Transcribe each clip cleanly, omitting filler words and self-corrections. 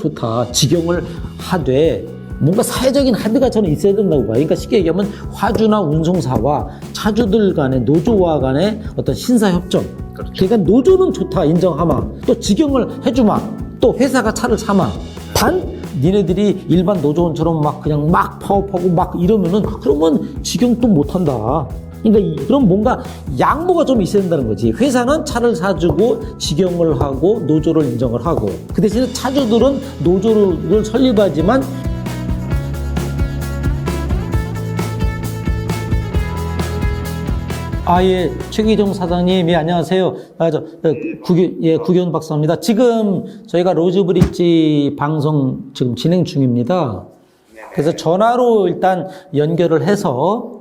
좋다. 직영을 하되 뭔가 사회적인 합의가 저는 있어야 된다고 봐요. 그러니까 쉽게 얘기하면 화주나 운송사와 차주들 간의 노조와 간의 어떤 신사협정. 그러니까 노조는 좋다 인정하마. 또 직영을 해주마. 또 회사가 차를 사마. 단 니네들이 일반 노조원처럼 막 그냥 막 파업하고 막 이러면은 그러면 직영 또 못한다. 그러니까 그럼 뭔가 양보가 좀 있어야 된다는 거지. 회사는 차를 사주고 직영을 하고 노조를 인정을 하고 그 대신에 차주들은 노조를 설립하지만 예, 최기종 사장님, 예, 안녕하세요. 구기훈 박사입니다. 지금 저희가 로즈브릿지 방송 지금 진행 중입니다. 그래서 전화로 일단 연결을 해서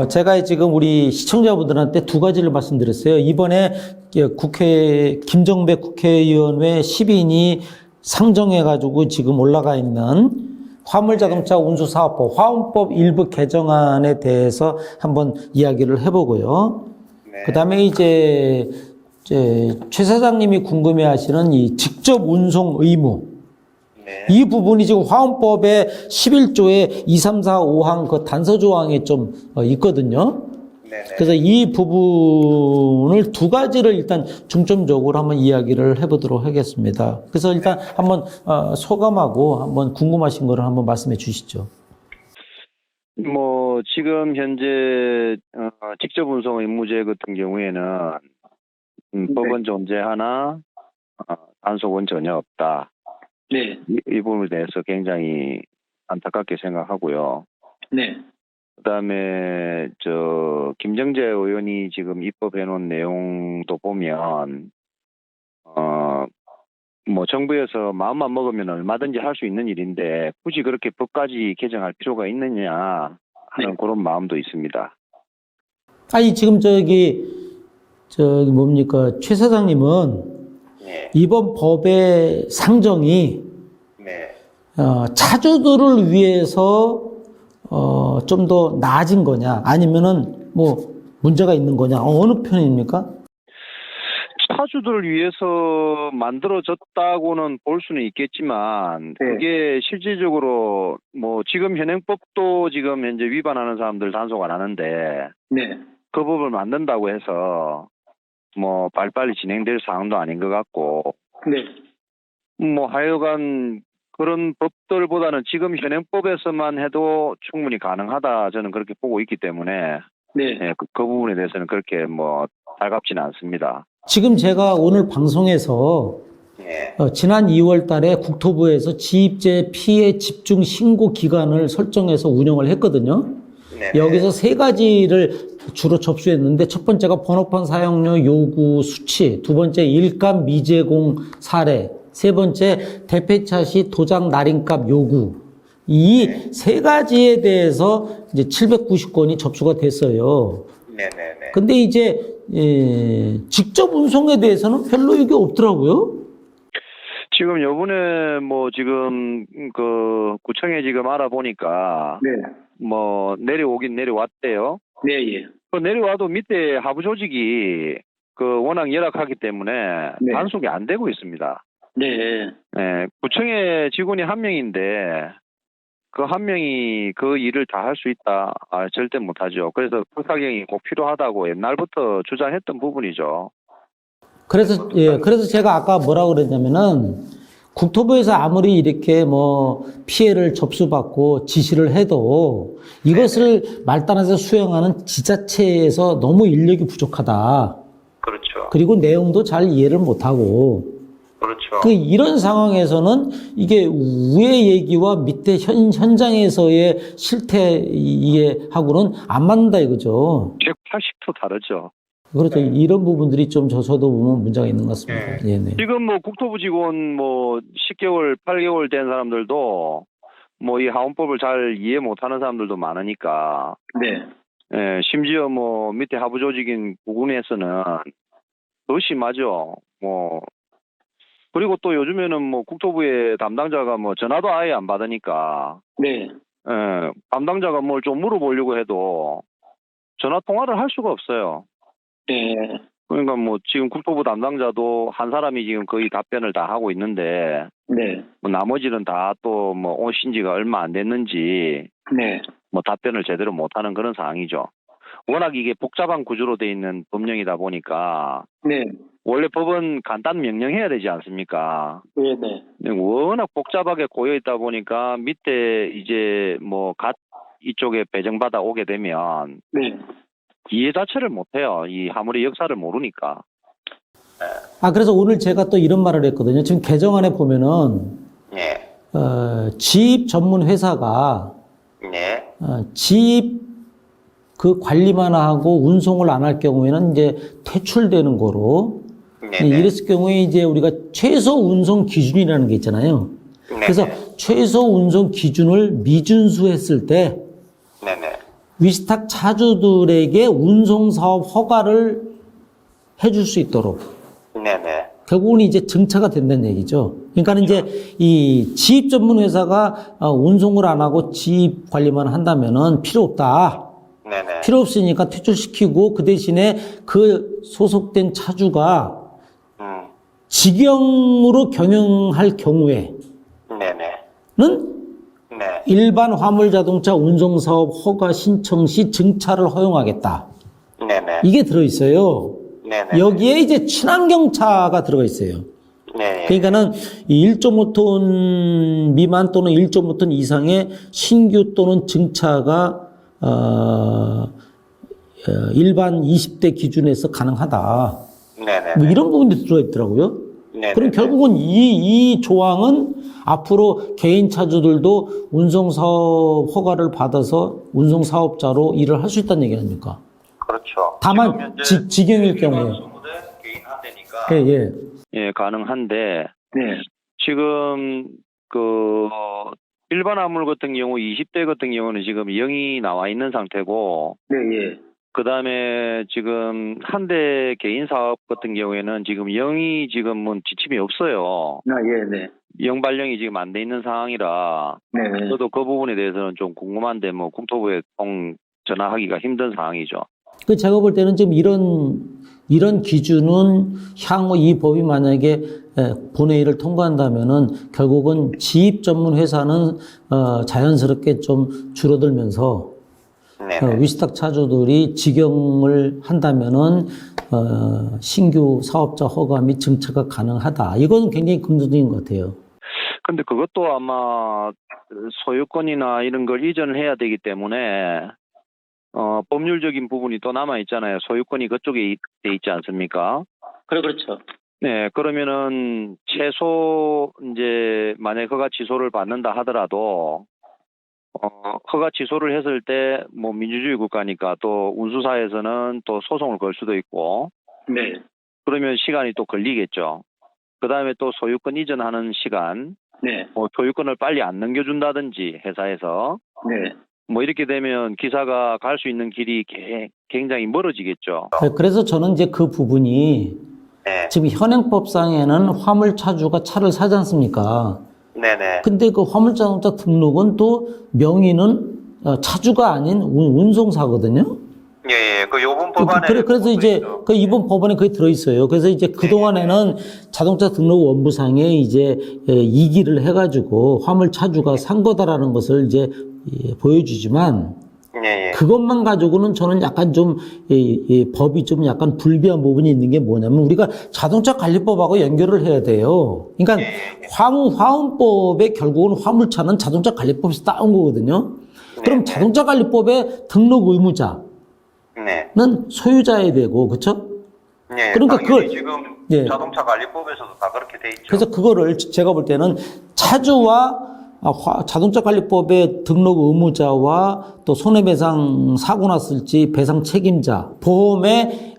제가 지금 우리 시청자분들한테 두 가지를 말씀드렸어요. 이번에 김정배 국회의원회 10인이 상정해가지고 지금 올라가 있는 화물자동차 운수사업법, 화운법 일부 개정안에 대해서 한번 이야기를 해보고요. 그 다음에 이제 최 사장님이 궁금해 하시는 이 직접 운송 의무. 이 부분이 지금 화운법의 11조에 2, 3, 4, 5항 그 단서 조항에 좀 있거든요. 그래서 이 부분을 두 가지를 일단 중점적으로 한번 이야기를 해보도록 하겠습니다. 그래서 일단 한번 소감하고 한번 궁금하신 거를 한번 말씀해 주시죠. 뭐 지금 현재 직접 운송 의무제 같은 경우에는 법은 존재하나 단속은 전혀 없다. 네. 이 부분에 대해서 굉장히 안타깝게 생각하고요. 네. 그다음에 김정재 의원이 지금 입법해 놓은 내용도 보면 뭐 정부에서 마음만 먹으면 얼마든지 할 수 있는 일인데 굳이 그렇게 법까지 개정할 필요가 있느냐 하는 그런 마음도 있습니다. 아니 지금 뭡니까 최 사장님은 이번 법의 상정이 차주들을 위해서 좀 더 나아진 거냐 아니면은 뭐 문제가 있는 거냐 어느 편입니까? 차주들을 위해서 만들어졌다고는 볼 수는 있겠지만 그게 실질적으로 뭐 지금 현행법도 지금 현재 위반하는 사람들 단속 안 하는데 그 법을 만든다고 해서 뭐 빨리빨리 진행될 사항도 아닌 것 같고 뭐 하여간 그런 법들보다는 지금 현행법에서만 해도 충분히 가능하다 저는 그렇게 보고 있기 때문에 그 부분에 대해서는 그렇게 뭐 달갑지는 않습니다. 지금 제가 오늘 방송에서 지난 2월 달에 국토부에서 지입재 피해 집중 신고 기간을 설정해서 운영을 했거든요. 여기서 세 가지를 주로 접수했는데 첫 번째가 번호판 사용료 요구 수치, 두 번째 일감 미제공 사례, 세 번째 대폐차 시 도장 날인값 요구. 이 세 가지에 대해서 이제 790건이 접수가 됐어요. 근데 이제 직접 운송에 대해서는 별로 이게 없더라고요. 지금 요번에 뭐 지금 그 구청에 지금 알아보니까 뭐 내려오긴 내려왔대요. 그 내려와도 밑에 하부 조직이 그 워낙 열악하기 때문에 단속이 안 되고 있습니다. 구청에 직원이 한 명인데 그 한 명이 그 일을 다 할 수 있다? 절대 못하죠. 그래서 불가경이 꼭 필요하다고 옛날부터 주장했던 부분이죠. 그래서 제가 아까 뭐라고 그랬냐면은 국토부에서 아무리 이렇게 뭐 피해를 접수받고 지시를 해도 이것을 말단에서 수행하는 지자체에서 너무 인력이 부족하다. 그렇죠. 그리고 내용도 잘 이해를 못하고. 그렇죠. 이런 상황에서는 이게 위의 얘기와 밑에 현장에서의 실태 이해하고는 안 맞는다 이거죠. 180도 다르죠. 그렇죠. 이런 부분들이 좀 저도 보면 문제가 있는 것 같습니다. 지금 뭐 국토부 직원 뭐 10개월, 8개월 된 사람들도 뭐 이 하원법을 잘 이해 못하는 사람들도 많으니까. 심지어 뭐 밑에 하부 조직인 부근에서는 더 심하죠. 뭐 그리고 또 요즘에는 뭐 국토부의 담당자가 뭐 전화도 아예 안 받으니까. 담당자가 뭘 좀 물어보려고 해도 전화 통화를 할 수가 없어요. 그러니까 뭐 지금 국토부 담당자도 한 사람이 지금 거의 답변을 다 하고 있는데 네. 뭐 나머지는 다 또 뭐 오신 지가 얼마 안 됐는지 네. 뭐 답변을 제대로 못하는 그런 상황이죠. 워낙 이게 복잡한 구조로 돼 있는 법령이다 보니까 네. 원래 법은 간단 명령해야 되지 않습니까? 네. 네. 근데 워낙 복잡하게 고여 있다 보니까 밑에 이제 뭐 갓 이쪽에 배정받아 오게 되면 네. 이해 자체를 못해요. 이 화물의 역사를 모르니까. 그래서 오늘 제가 또 이런 말을 했거든요. 지금 개정안에 보면은, 네. 지입 전문 회사가, 네. 지입 그 관리만 하고 운송을 안 할 경우에는 이제 퇴출되는 거로, 이랬을 경우에 이제 우리가 최소 운송 기준이라는 게 있잖아요. 그래서 최소 운송 기준을 미준수했을 때, 위스탁 차주들에게 운송사업 허가를 해줄 수 있도록. 결국은 이제 증차가 된다는 얘기죠. 그러니까 이제 이 지입 전문 회사가 운송을 안 하고 지입 관리만 한다면은 필요 없다. 필요 없으니까 퇴출시키고 그 대신에 그 소속된 차주가 직영으로 경영할 경우에는 일반 화물 자동차 운송 사업 허가 신청 시 증차를 허용하겠다. 이게 들어있어요. 여기에 이제 친환경차가 들어가 있어요. 그러니까는 1.5톤 미만 또는 1.5톤 이상의 신규 또는 증차가 일반 20대 기준에서 가능하다. 뭐 이런 부분도 들어가 있더라고요. 그럼 결국은 이 조항은 앞으로 개인 차주들도 운송사업 허가를 받아서 운송사업자로 일을 할 수 있다는 얘기 아닙니까? 그렇죠. 다만 직영일 경우에. 예, 가능한데 네. 지금 그 일반 화물 같은 경우 20대 같은 경우는 지금 0이 나와 있는 상태고 네. 예. 그다음에 지금 한 대 개인 사업 같은 경우에는 지금 0이 지금은 지침이 없어요. 네. 0 발령이 지금 안 돼 있는 상황이라 네. 저도 그 부분에 대해서는 좀 궁금한데 뭐 국토부에 전화하기가 힘든 상황이죠. 그 제가 볼 때는 지금 이런 기준은 향후 이 법이 만약에 본회의를 통과한다면은 결국은 지입 전문 회사는 자연스럽게 좀 줄어들면서 위스탁 차주들이 직영을 한다면은 신규 사업자 허가 및 증차가 가능하다. 이건 굉장히 긍정적인 것 같아요. 근데 그것도 아마 소유권이나 이런 걸 이전을 해야 되기 때문에 법률적인 부분이 또 남아 있잖아요. 소유권이 그쪽에 돼 있지 않습니까? 그렇죠. 네, 그러면은 최소 이제 만약 허가 취소를 받는다 하더라도 허가 취소를 했을 때 뭐 민주주의 국가니까 또 운수사에서는 또 소송을 걸 수도 있고 네. 그러면 시간이 또 걸리겠죠. 그다음에 또 소유권 이전하는 시간, 네. 뭐 소유권을 빨리 안 넘겨준다든지 회사에서 네. 뭐 이렇게 되면 기사가 갈 수 있는 길이 굉장히 멀어지겠죠. 그래서 저는 이제 그 부분이 지금 현행법상에는 화물차주가 차를 사지 않습니까? 근데 그 화물자동차 등록은 또 명의는 차주가 아닌 운송사거든요. 그 요번 법안에 그래서 이제 그 이번 법안에 그게 들어있어요. 그래서 이제 그동안에는 자동차 등록 원부상에 이제 이기를 해가지고 화물차주가 산 거다라는 것을 이제 보여주지만 그것만 가지고는 저는 약간 좀 법이 좀 약간 불비한 부분이 있는 게 뭐냐면 우리가 자동차 관리법하고 연결을 해야 돼요. 그러니까 화운법에 결국은 화물차는 자동차 관리법에서 따온 거거든요. 그럼 자동차 관리법의 등록 의무자는 소유자에 되고 그렇죠? 그러니까 그걸 지금 자동차 관리법에서도 다 그렇게 돼 있죠. 그래서 그거를 제가 볼 때는 차주와 자동차 관리법의 등록 의무자와 또 손해배상 사고 났을지 배상 책임자, 보험의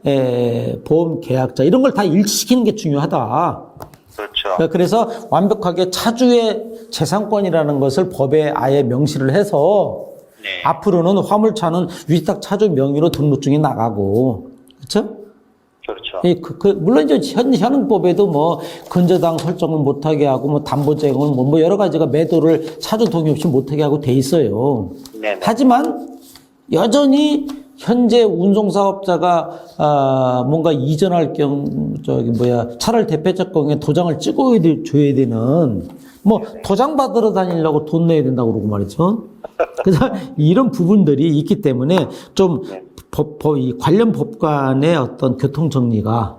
보험 계약자 이런 걸 다 일치시키는 게 중요하다. 그렇죠. 그래서 완벽하게 차주의 재산권이라는 것을 법에 아예 명시를 해서 앞으로는 화물차는 위탁 차주 명의로 등록증이 나가고 그렇죠? 그렇죠. 물론 이제 현행법에도 뭐 근저당 설정을 못하게 하고 뭐 담보 제공을 뭐 여러 가지가 매도를 차주 동의 없이 못하게 하고 돼 있어요. 하지만 여전히 현재 운송사업자가 뭔가 이전할 차를 대표적 경우에 도장을 줘야 되는 도장 받으러 다니려고 돈 내야 된다고 그러고 말이죠. 그래서 이런 부분들이 있기 때문에 좀 이 관련 법관의 어떤 교통 정리가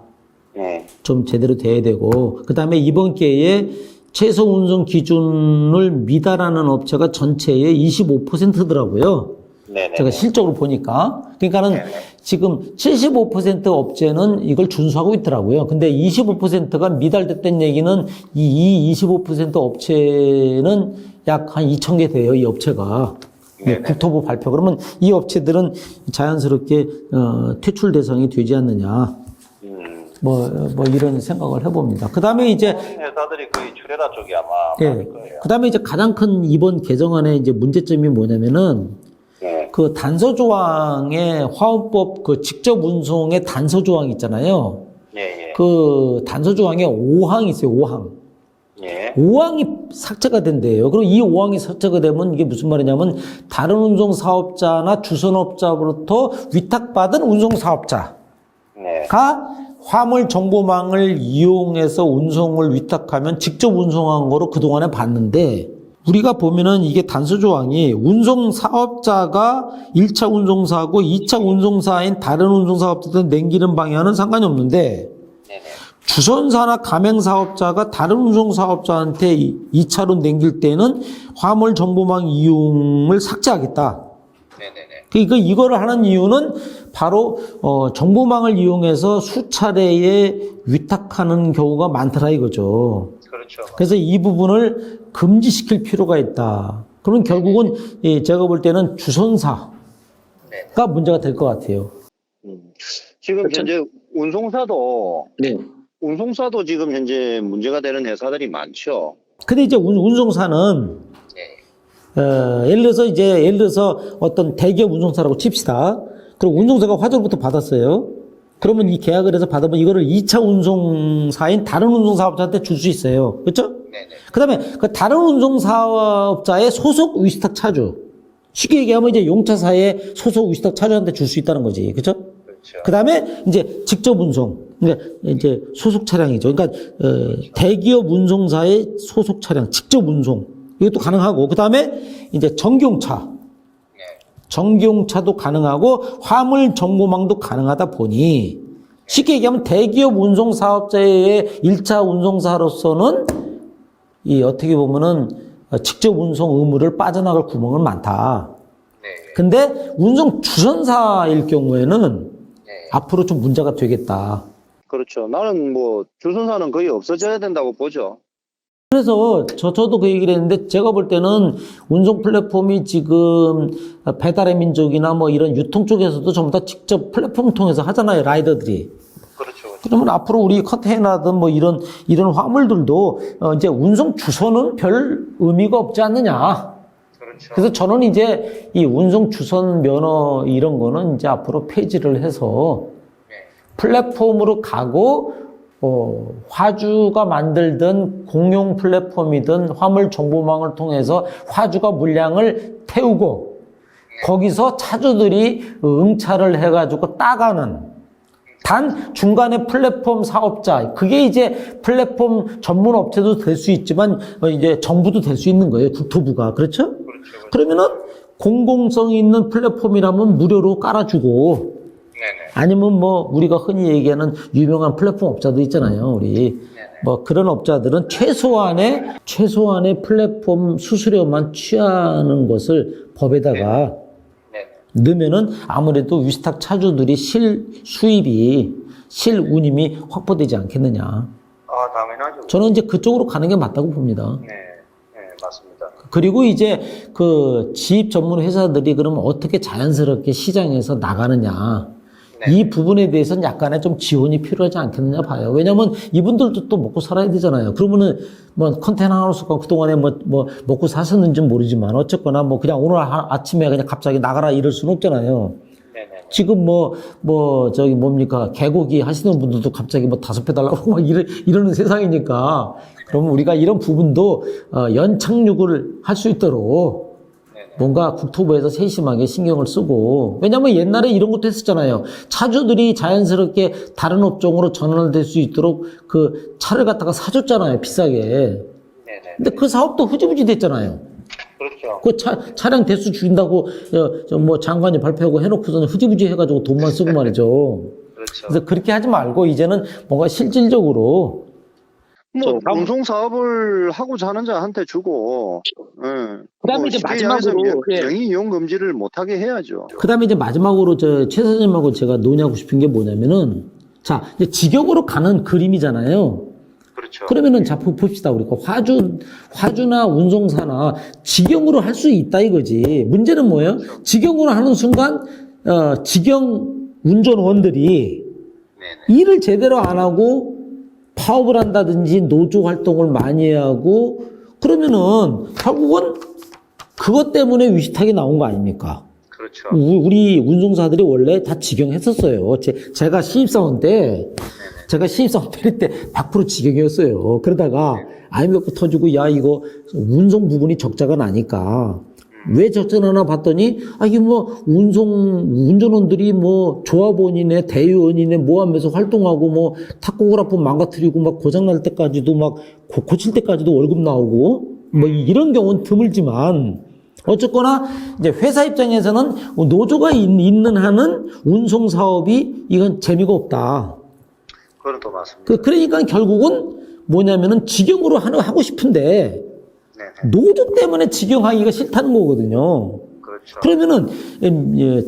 좀 제대로 돼야 되고, 그 다음에 이번 기회에 최소 운송 기준을 미달하는 업체가 전체의 25%더라고요. 제가 실적으로 보니까. 그러니까는 지금 75% 업체는 이걸 준수하고 있더라고요. 근데 25%가 미달됐다는 얘기는 이 25% 업체는 약 한 2,000개 돼요, 이 업체가. 국토부 발표. 그러면 이 업체들은 자연스럽게 퇴출 대상이 되지 않느냐. 이런 생각을 해봅니다. 그 다음에 이제. 회사들이 거의 출애라 쪽이 아마. 네. 그 다음에 이제 가장 큰 이번 개정안의 이제 문제점이 뭐냐면은 그 단서 조항에 화원법 그 직접 운송의 단서 조항 있잖아요. 그 단서 조항에 5항이 있어요, 5항. 5항이 삭제가 된대요. 그럼 이 5항이 삭제가 되면 이게 무슨 말이냐면 다른 운송사업자나 주선업자로부터 위탁받은 운송사업자가 화물 정보망을 이용해서 운송을 위탁하면 직접 운송한 거로 그동안에 봤는데, 우리가 보면은 이게 단서 조항이 운송사업자가 1차 운송사하고 2차 운송사인 다른 운송사업자들 남기는 방향은 상관이 없는데, 주선사나 가맹사업자가 다른 운송사업자한테 2차로 남길 때는 화물 정보망 이용을 삭제하겠다. 그러니까 이거를 하는 이유는 바로 정보망을 이용해서 수차례에 위탁하는 경우가 많더라 이거죠. 그래서 이 부분을 금지시킬 필요가 있다. 그러면 결국은 제가 볼 때는 주선사가 문제가 될 것 같아요. 지금 현재 운송사도 지금 현재 문제가 되는 회사들이 많죠. 근데 이제 운송사는 예를 들어서 어떤 대기업 운송사라고 칩시다. 그럼 운송사가 화조로부터 받았어요. 그러면 이 계약을 해서 받으면 이거를 2차 운송사인 다른 운송사업자한테 줄 수 있어요. 그렇죠? 그 다음에 그 다른 운송사업자의 소속 위탁 차주. 쉽게 얘기하면 이제 용차사의 소속 위탁 차주한테 줄 수 있다는 거지. 그렇죠? 그 다음에 이제 직접 운송. 그러니까 이제 소속 차량이죠. 그러니까 대기업 운송사의 소속 차량, 직접 운송. 이것도 가능하고, 그 다음에 이제 전기용차도 가능하고, 화물 정보망도 가능하다 보니, 쉽게 얘기하면 대기업 운송사업자의 1차 운송사로서는 어떻게 보면은 직접 운송 의무를 빠져나갈 구멍은 많다. 근데 운송 주선사일 경우에는 앞으로 좀 문제가 되겠다. 그렇죠. 나는 주선사는 거의 없어져야 된다고 보죠. 그래서 저도 그 얘기를 했는데, 제가 볼 때는 운송 플랫폼이 지금 배달의 민족이나 이런 유통 쪽에서도 전부 다 직접 플랫폼 통해서 하잖아요, 라이더들이. 그렇죠. 그러면 앞으로 우리 컨테이너든 이런 화물들도 이제 운송 주선은 별 의미가 없지 않느냐. 그래서 저는 이제 이 운송 주선 면허 이런 거는 이제 앞으로 폐지를 해서 플랫폼으로 가고, 화주가 만들든 공용 플랫폼이든 화물 정보망을 통해서 화주가 물량을 태우고, 거기서 차주들이 응차를 해가지고 따가는, 단 중간에 플랫폼 사업자, 그게 이제 플랫폼 전문 업체도 될 수 있지만 이제 정부도 될 수 있는 거예요, 국토부가. 그렇죠? 그러면은 공공성 있는 플랫폼이라면 무료로 깔아주고, 아니면 우리가 흔히 얘기하는 유명한 플랫폼 업자들 있잖아요, 우리. 그런 업자들은 최소한의 플랫폼 수수료만 취하는 것을 법에다가 넣으면은 아무래도 위탁 차주들이 실운임이 확보되지 않겠느냐. 당연하죠. 저는 이제 그쪽으로 가는 게 맞다고 봅니다. 네, 맞습니다. 그리고 이제 그 지입 전문 회사들이 그러면 어떻게 자연스럽게 시장에서 나가느냐. 이 부분에 대해서는 약간의 좀 지원이 필요하지 않겠느냐 봐요. 왜냐면 이분들도 또 먹고 살아야 되잖아요. 그러면은 컨테이너 하우스가 그동안에 먹고 사셨는지 모르지만 어쨌거나 그냥 오늘 아침에 그냥 갑자기 나가라 이럴 수는 없잖아요. 지금 개고기 하시는 분들도 갑자기 5배 달라고 이러는 세상이니까. 그러면 우리가 이런 부분도 연착륙을 할 수 있도록 뭔가 국토부에서 세심하게 신경을 쓰고, 왜냐면 옛날에 이런 것도 했었잖아요. 차주들이 자연스럽게 다른 업종으로 전환될 수 있도록 그 차를 갖다가 사줬잖아요, 비싸게. 네네. 근데 그 사업도 흐지부지 됐잖아요. 그렇죠. 그 차량 대수 줄인다고 뭐 장관이 발표하고 해놓고서는 흐지부지 해가지고 돈만 쓰고 말이죠. 그렇죠. 그래서 그렇게 하지 말고 이제는 뭔가 실질적으로 뭐 운송 사업을 하고자 하는 자한테 주고, 그다음에 이제 마지막으로, 명의 이용 금지를 못하게 해야죠. 그다음에 이제 마지막으로 최 사장님하고 제가 논의하고 싶은 게 뭐냐면은 자 이제 직역으로 가는 그림이잖아요. 그렇죠. 그러면은 자 봅시다. 우리가 화주나 운송사나 직영으로 할 수 있다 이거지. 문제는 뭐예요? 직영으로 하는 순간 직영 운전원들이 네네. 일을 제대로 안 하고 파업을 한다든지 노조 활동을 많이 하고 그러면은 결국은 그것 때문에 위식탁이 나온 거 아닙니까? 그렇죠. 우리 운송사들이 원래 다 직영했었어요. 제가 신입사원 때 때 100% 직영이었어요. 그러다가 IMF 터지고 야 이거 운송 부분이 적자가 나니까 왜 적자나 하나 봤더니 이게 뭐 운전원들이 뭐 조합원이네 대의원이네 뭐 하면서 활동하고 뭐 탁구그라프 망가뜨리고 막 고장 날 때까지도 막 고칠 때까지도 월급 나오고 뭐 이런 경우는 드물지만 어쨌거나 이제 회사 입장에서는 노조가 있는 한은 운송 사업이 이건 재미가 없다. 그건 또 맞습니다. 그러니까 결국은 뭐냐면은 직영으로 하고 싶은데 네네. 노조 때문에 직영하기가 싫다는 거거든요. 그렇죠. 그러면은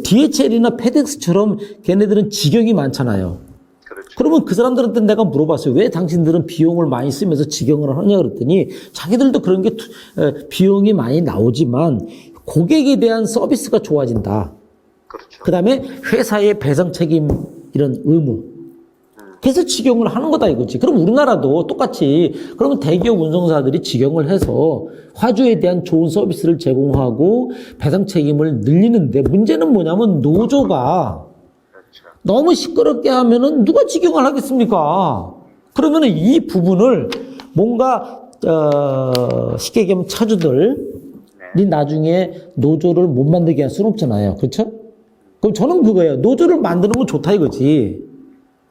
DHL이나 페덱스처럼 걔네들은 직영이 많잖아요. 그렇죠. 그러면 그 사람들한테 내가 물어봤어요. 왜 당신들은 비용을 많이 쓰면서 직영을 하냐 그랬더니 자기들도 그런 게 비용이 많이 나오지만 고객에 대한 서비스가 좋아진다. 그렇죠. 그다음에 회사의 배상 책임 이런 의무. 그래서 직영을 하는 거다 이거지. 그럼 우리나라도 똑같이 그러면 대기업 운송사들이 직영을 해서 화주에 대한 좋은 서비스를 제공하고 배상 책임을 늘리는데 문제는 뭐냐면 노조가 그렇죠. 너무 시끄럽게 하면은 누가 직영을 하겠습니까? 그러면은 이 부분을 뭔가 쉽게 얘기하면 차주들이 나중에 노조를 못 만들게 할 수는 없잖아요. 그렇죠? 그럼 저는 그거예요. 노조를 만드는 건 좋다 이거지.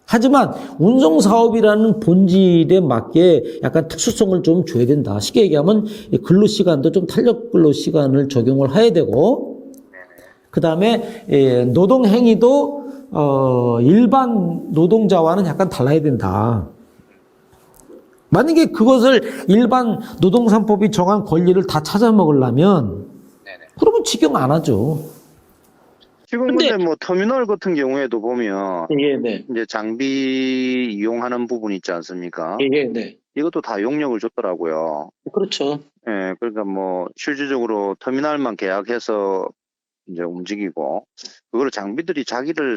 하지만 운송사업이라는 본질에 맞게 약간 특수성을 좀 줘야 된다. 쉽게 얘기하면 근로시간도 좀 탄력 근로시간을 적용을 해야 되고 그 다음에 노동행위도 일반 노동자와는 약간 달라야 된다. 만약에 그것을 일반 노동산법이 정한 권리를 다 찾아먹으려면 그러면 직영 안 하죠. 지금 근데 뭐 터미널 같은 경우에도 보면 네. 이제 장비 이용하는 부분 있지 않습니까? 네. 이것도 다 용역을 줬더라고요. 그렇죠. 예, 그러니까 뭐 실질적으로 터미널만 계약해서 이제 움직이고 그걸 장비들이 자기를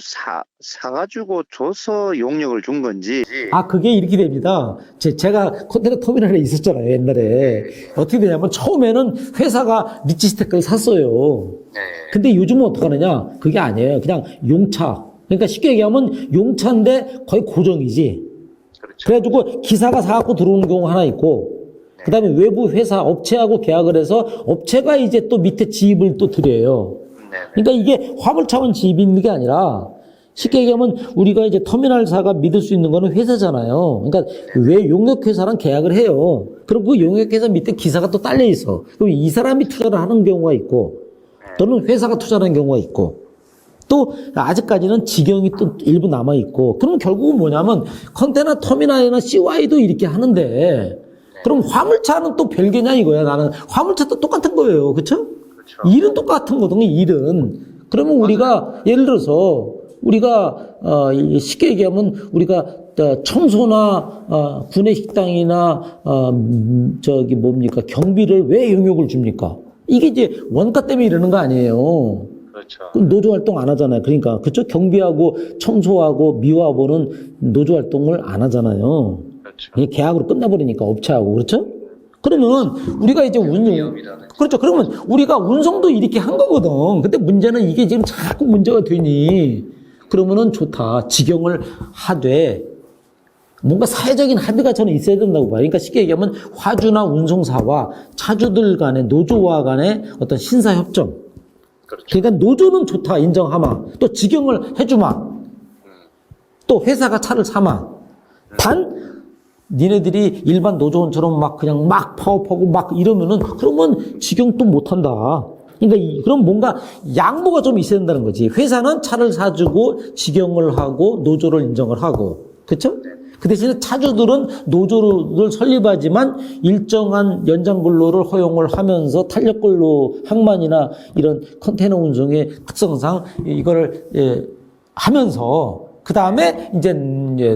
사가지고 줘서 용역을 준 건지. 그게 이렇게 됩니다. 제가 컨테이너 터미널에 있었잖아요, 옛날에. 어떻게 되냐면 처음에는 회사가 리치스테크를 샀어요. 네. 근데 요즘은 어떡하느냐? 그게 아니에요. 그냥 용차. 그러니까 쉽게 얘기하면 용차인데 거의 고정이지. 그렇죠. 그래가지고 기사가 사갖고 들어오는 경우 하나 있고, 그 다음에 외부 회사, 업체하고 계약을 해서 업체가 이제 또 밑에 지입을 또 드려요. 그러니까 이게 화물차원 지입이 있는 게 아니라 쉽게 얘기하면 우리가 이제 터미널사가 믿을 수 있는 거는 회사잖아요. 그러니까 왜 용역회사랑 계약을 해요. 그럼 그 용역회사 밑에 기사가 또 딸려 있어. 그럼 이 사람이 투자를 하는 경우가 있고 또는 회사가 투자하는 경우가 있고 또 아직까지는 직영이 또 일부 남아 있고 그러면 결국은 뭐냐면 컨테이너 터미널이나 CY도 이렇게 하는데 그럼 화물차는 또 별개냐 이거야. 나는 화물차도 똑같은 거예요. 그렇죠? 일은 똑같은 거거든요, 일은. 그러면 우리가, 예를 들어서, 우리가, 쉽게 얘기하면, 우리가, 청소나, 구내식당이나, 경비를 왜 용역을 줍니까? 이게 이제 원가 때문에 이러는 거 아니에요. 그렇죠. 그럼 노조 활동 안 하잖아요. 그러니까, 그쵸? 경비하고 청소하고 미화하고는 노조 활동을 안 하잖아요. 그렇죠. 이게 계약으로 끝나버리니까, 업체하고. 그렇죠? 그러면 우리가 이제 그렇죠. 그러면 우리가 운송도 이렇게 한 거거든. 근데 문제는 이게 지금 자꾸 문제가 되니 그러면은 좋다. 직영을 하되 뭔가 사회적인 합의가 저는 있어야 된다고 봐요. 그러니까 쉽게 얘기하면 화주나 운송사와 차주들 간의 노조와 간의 어떤 신사협정. 그렇죠. 그러니까 노조는 좋다 인정하마. 또 직영을 해주마. 또 회사가 차를 사마. 단 니네들이 일반 노조원처럼 막 그냥 막 파업하고 막 이러면은 그러면 직영 또 못한다. 그러니까 그럼 뭔가 양보가 좀 있어야 된다는 거지. 회사는 차를 사주고 직영을 하고 노조를 인정을 하고. 그렇죠? 그 대신에 차주들은 노조를 설립하지만 일정한 연장 근로를 허용을 하면서 탄력 근로 항만이나 이런 컨테이너 운송의 특성상 이거를 하면서 그 다음에 이제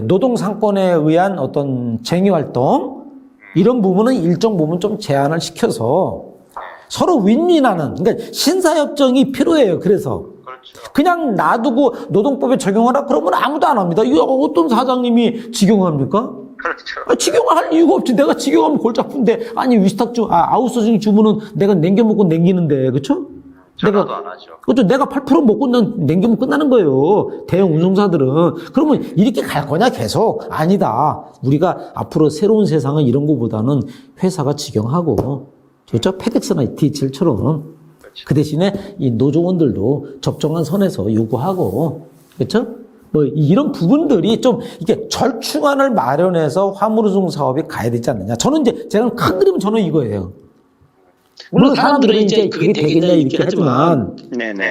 노동 상권에 의한 어떤 쟁의 활동 이런 부분은 일정 부분 좀 제한을 시켜서 서로 윈윈하는 그러니까 신사협정이 필요해요. 그래서 그렇죠. 그냥 놔두고 노동법에 적용하라 그러면 아무도 안 합니다. 이거 어떤 사장님이 직영합니까? 그렇죠. 직영할 이유가 없지. 내가 직영하면 골치 아픈데 아니 아웃소싱 주문은 내가 냉겨 먹고 냉기는데 그렇죠? 전화도 안 하죠. 그렇죠. 내가 8% 먹고 냉기면 끝나는 거예요. 대형 운송사들은. 그러면 이렇게 갈 거냐 계속? 아니다. 우리가 앞으로 새로운 세상은 이런 거보다는 회사가 직영하고 그렇죠? 페덱스나 DHL처럼 그 대신에 이 노조원들도 적정한 선에서 요구하고 그렇죠? 뭐 이런 부분들이 좀 이게 절충안을 마련해서 화물운송 사업이 가야 되지 않느냐. 저는 이제 제가 큰 그림은 저는 이거예요. 물론 사람들은 이제 그게 되겠냐 이렇게 하지만 네네.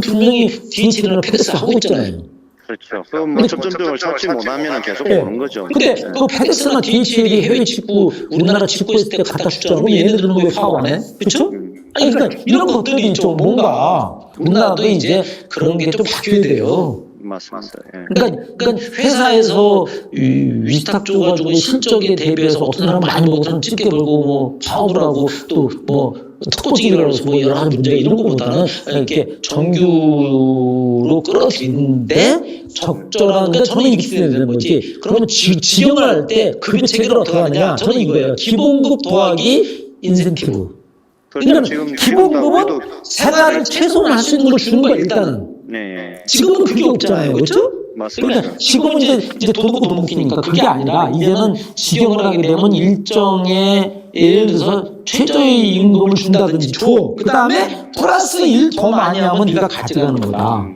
분명히 DHL이나 페덱스 하고 있잖아요. 그렇죠. 그뭐 접점점을 찾지 못하면 계속 네. 오는 거죠. 근데 그 페덱스나 DHL이 해외 직구 우리나라 직구했을 때 갖다 주잖아요. 그럼 얘네들은 왜 파업 안 해? 그렇죠? 아니 그러니까 이런 것들이 좀 뭔가 우리나라도 이제 그런 게 좀 바뀌어야 돼요. 맞습니다. 예. 그러니까 회사에서 위스탁 줘가지고 실적에 대비해서 어떤 사람 많이 먹고 사람 집게 벌고 뭐 파업을 하고 또 뭐 특보직이라고 해서 뭐 여러 가지 문제가 이런 것보다는 이렇게 정규로 끌어들이는데 적절한 그러니까 저는 이렇게 생각해야 되는 거지. 그러면 직영을 할 때 급여 체계를 어떻게 하느냐? 저는 이거예요. 기본급 더하기 인센티브. 그러니까 기본급은 세 달을 최소한 할 수 있는 걸 주는 거야 일단은. 네. 지금은 그게 없잖아요. 그렇죠? 맞습니다. 그러니까 지금은 이제 돈 먹고 돈 먹기니까 그게 아니라 이제는 직영을 하게 되면 일정의 예를 들어서 최저의 임금을 준다든지 줘. 그 다음에 플러스 일 더 많이 하면 네가 가져가는 거다.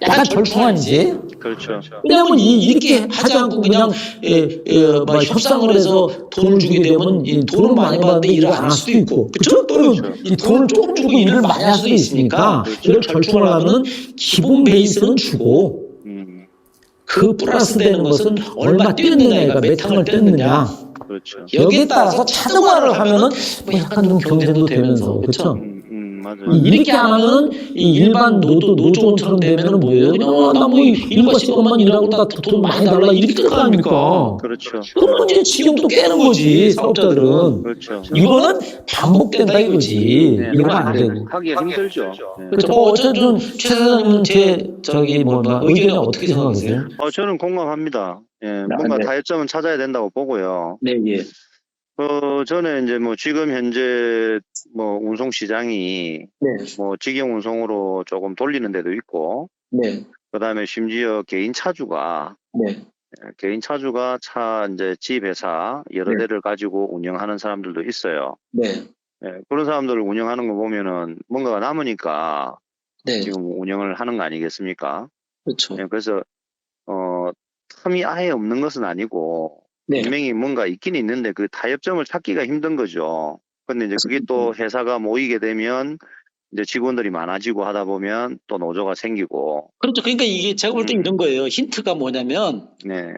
약간 절충안이지. 그렇죠. 왜냐하면 이렇게 하지 않고 그냥 뭐 협상을 해서 돈을 주게 되면 이 돈을 많이 받는데 일을 안 할 수도 있고 그렇죠? 또는 이 돈을 조금 주고 일을 많이 할 수도 있으니까 이걸 절충을 하면은 기본 베이스는 주고 그 플러스 되는 것은 얼마 뛰었느냐가 몇 탕을 뛰었느냐 그렇죠. 여기에 따라서 차등화를 하면은 뭐 약간 좀 경쟁도 되면서 그렇죠? 맞아요. 이렇게 하면은 이 일반 노조원처럼 되면은 뭐예요? 그냥 나 뭐 일과 시간만 일하고 나 돈 많이 달라 이렇게 될 거 아닙니까? 그렇죠. 그러면 이제 직영도 깨는 거지 사업자들은. 그렇죠. 이거는 반복된다 이거지. 네, 이러면 안 되고. 하기가 힘들죠. 네. 그렇죠. 어쨌든 최 사장님은 제 의견에 어떻게 생각하세요? 저는 공감합니다. 예, 뭔가 네. 타협점은 찾아야 된다고 보고요. 네, 예. 저는 이제 뭐 지금 현재 뭐 운송 시장이 네. 뭐 직영 운송으로 조금 돌리는 데도 있고, 네. 그다음에 심지어 개인 차주가 차 이제 집 회사 여러 네. 대를 가지고 운영하는 사람들도 있어요. 네. 예, 그런 사람들을 운영하는 거 보면은 뭔가가 남으니까 네. 지금 운영을 하는 거 아니겠습니까? 그렇죠. 예, 그래서 텀이 아예 없는 것은 아니고 네. 분명히 뭔가 있긴 있는데 그 타협점을 찾기가 힘든 거죠. 근데 이제 그게 또 회사가 모이게 되면 이제 직원들이 많아지고 하다 보면 또 노조가 생기고. 그렇죠. 그러니까 이게 제가 볼 때 이런 거예요. 힌트가 뭐냐면 네.